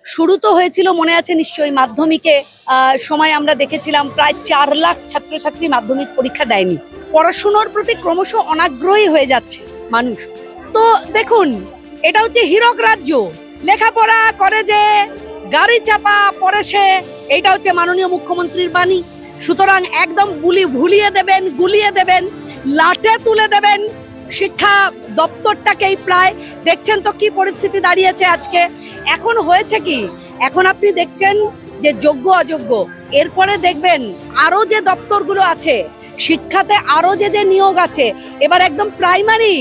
শুরু তো হয়েছিল মনে আছে নিশ্চয়ই মাধ্যমিকে সময় আমরা দেখেছিলাম প্রায় 4 লাখ ছাত্রছাত্রী মাধ্যমিক পরীক্ষা দেয়নি। পড়াশোনার প্রতি ক্রমশ অনাগ্রহী হয়ে যাচ্ছে মানুষ। তো দেখুন, এটা হচ্ছে হীরক রাজ্য, লেখাপড়া করে যে গাড়ি চাপা পড়ে সে, এটা হচ্ছে মাননীয় মুখ্যমন্ত্রীর বাণী। সুতরাং একদম ভুলিয়ে দেবেন, গুলিয়ে দেবেন, লাটে তুলে দেবেন শিক্ষা দপ্তরটাকেই। প্রায় দেখছেন তো কি পরিস্থিতি দাঁড়িয়েছে আজকে। এখন হয়েছে কি, এখন আপনি দেখছেন যে যোগ্য অযোগ্য, এরপরে দেখবেন আরো যে দপ্তরগুলো আছে শিক্ষাতে, আরো যে নিয়োগ আছে, এবার একদম প্রাইমারি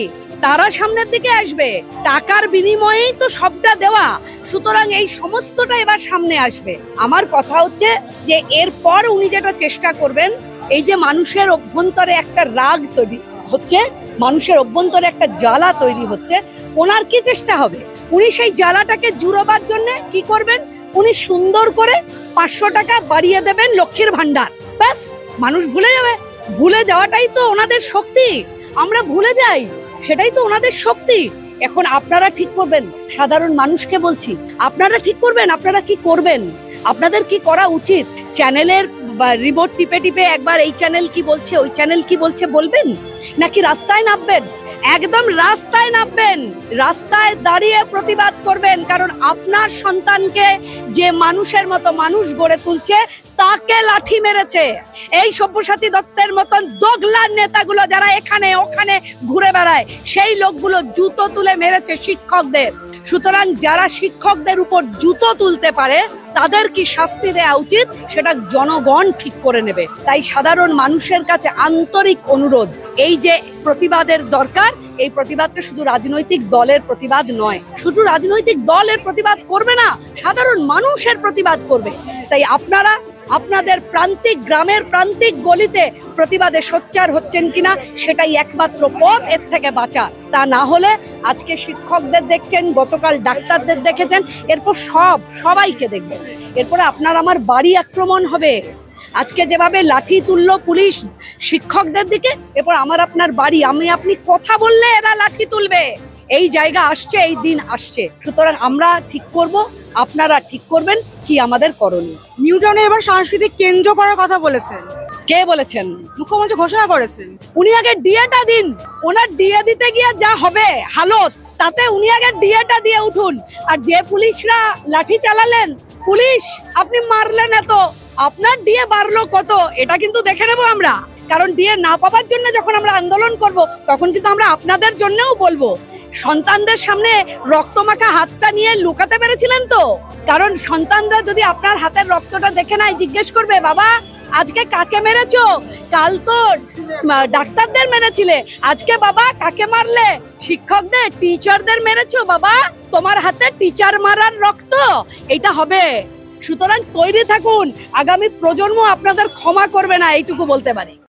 তারা সামনের দিকে আসবে। টাকার বিনিময়েই তো সবটা দেওয়া, সুতরাং এই সমস্তটা এবার সামনে আসবে। আমার কথা হচ্ছে যে এরপর উনি যেটা চেষ্টা করবেন, এই যে মানুষের অভ্যন্তরে একটা রাগ তৈরি হচ্ছে, মানুষের অভ্যন্তরে একটা জ্বালা তৈরি হচ্ছে, ওনার কি চেষ্টা হবে? উনি সেই জ্বালাটাকে জুড়োবার জন্য কি করবেন? উনি সুন্দর করে 500 টাকা বাড়িয়ে দেবেন লক্ষ্মীর ভান্ডার, ব্যাস মানুষ ভুলে যাবে। ভুলে যাওয়াটাই তো ওনাদের শক্তি, আমরা ভুলে যাই, সেটাই তো ওনাদের শক্তি। এখন আপনারা ঠিক করবেন, সাধারণ মানুষকে বলছি, আপনারা ঠিক করবেন আপনারা কি করবেন, আপনাদের কি করা উচিত। চ্যানেলের রিমোট টিপে টিপে একবার এই চ্যানেল কি বলছে ওই চ্যানেল কি বলছে বলবেন, নাকি রাস্তায় নামবেন? একদম রাস্তায় নামবেন, রাস্তায় দাঁড়িয়ে প্রতিবাদ করবেন। কারণ আপনার সন্তানকে যে মানুষের মতো মানুষ গড়ে তুলছে তাকে লাঠি মেরেছে এই সব্যসাচী দত্তের মতন দোগলার নেতাগুলো, যারা এখানে ওখানে ঘুরে বেড়ায়, সেই লোকগুলো জুতো তুলে মেরেছে শিক্ষকদের। সুতরাং যারা শিক্ষকদের উপর জুতো তুলতে পারে তাদের কি শাস্তি দেওয়া উচিত সেটা জনগণ ঠিক করে নেবে। তাই সাধারণ মানুষের কাছে আন্তরিক অনুরোধ, এই যে প্রতিবাদের দরকার, এই প্রতিবাদটা শুধু রাজনৈতিক দলের প্রতিবাদ নয়, শুধু রাজনৈতিক দলের প্রতিবাদ করবে না, সাধারণ মানুষের প্রতিবাদ করবে। তাই আপনারা আপনাদের প্রান্তিক গ্রামের প্রান্তিক গলিতে প্রতিবাদে সোচ্চার হচ্ছেন কিনা সেটাই একমাত্র পথ এর থেকে বাঁচার। তা না হলে আজকে শিক্ষকদের দেখছেন, গতকাল ডাক্তারদের দেখেছেন, এরপর সবাইকে দেখবেন। এরপরে আপনার আমার বাড়ি আক্রমণ হবে। আজকে যেভাবে লাঠি তুললো পুলিশ শিক্ষকদের দিকে, এরপর আমার আপনার বাড়ি, আমি আপনি কথা বললে এরা লাঠি তুলবে। এই জায়গা আসছে, এই দিন আসছে। সুতরাং আমরা ঠিক করব, আপনারা ঠিক করবেন কি আমাদের করণীয়। নিউ টাউনে এবার সাংস্কৃতিক কেন্দ্র করার কথা বলেছেন, কে বলেছেন? মুখ্যমন্ত্রী ঘোষণা করেছেন। উনি আগে ডিএটা দিন, ওনার ডিএ দিতে গিয়ে যা হবে হালত, তাতে উনি আগে ডিএটা দিয়ে উঠুন। আর যে পুলিশরা লাঠি চালালেন, পুলিশ আপনি মারলেন এত, আপনার ডিএ বাড়লো কত এটা কিন্তু দেখে নেবো আমরা। কারণ ডিএ না পাওয়ার জন্য যখন আমরা আন্দোলন করব, তখন কিন্তু আমরা আপনাদের জন্যও বলবো। সন্তানদের সামনে রক্তমাখা হাতটা নিয়ে লুকাতে পেরেছিলেন তো? কারণ সন্তানরা যদি আপনার হাতের রক্তটা দেখে নাই, জিজ্ঞেস করবে, বাবা আজকে কাকে মেরেছো? কাল তো ডাক্তারদের মেরেছিলে, আজকে বাবা কাকে মারলে? শিক্ষকদের, টিচারদের মেরেছো, বাবা তোমার হাতে টিচার মারার রক্ত, এটা হবে। সুতরাং তৈরি থাকুন, আগামী প্রজন্ম আপনাদের ক্ষমা করবে না, এইটুকু বলতে পারি।